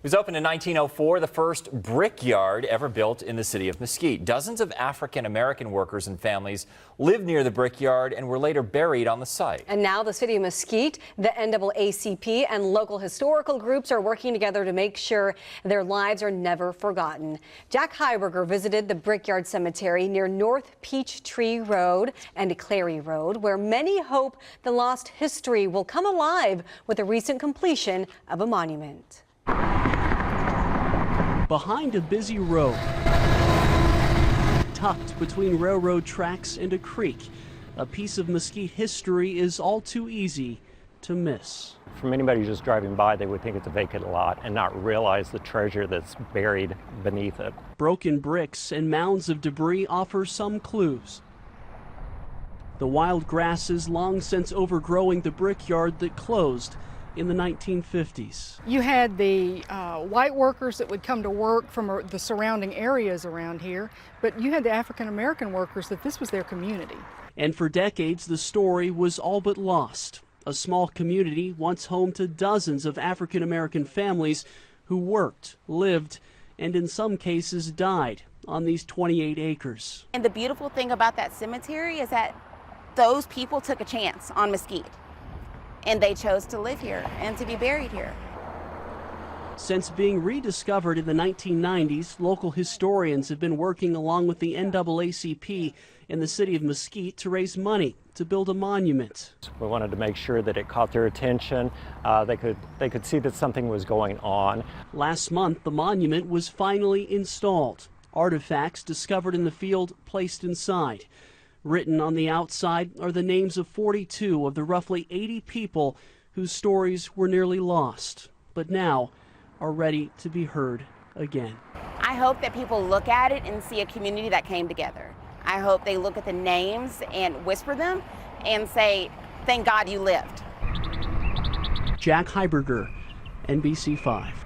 It was opened in 1904, the first brickyard ever built in the city of Mesquite. Dozens of African-American workers and families lived near the brickyard and were later buried on the site. And now the city of Mesquite, the NAACP, and local historical groups are working together to make sure their lives are never forgotten. Jack Heiberger visited the Brickyard Cemetery near North Peachtree Road and Clary Road, where many hope the lost history will come alive with the recent completion of a monument. Behind a busy road, tucked between railroad tracks and a creek, a piece of Mesquite history is all too easy to miss. From anybody just driving by, they would think it's a vacant lot and not realize the treasure that's buried beneath it. Broken bricks and mounds of debris offer some clues. The wild grasses long since overgrowing the brickyard that closed in the 1950s. You had the white workers that would come to work from the surrounding areas around here, but you had the African American workers that this was their community. And for decades, the story was all but lost. A small community once home to dozens of African American families who worked, lived, and in some cases died on these 28 acres. And the beautiful thing about that cemetery is that those people took a chance on Mesquite. And they chose to live here and to be buried here. Since being rediscovered in the 1990s, local historians have been working along with the NAACP in the city of Mesquite to raise money to build a monument. We wanted to make sure that it caught their attention. They could see that something was going on. Last month, the monument was finally installed. Artifacts discovered in the field placed inside. Written on the outside are the names of 42 of the roughly 80 people whose stories were nearly lost, but now are ready to be heard again. I hope that people look at it and see a community that came together. I hope they look at the names and whisper them and say, thank God you lived. Jack Heiberger, NBC 5.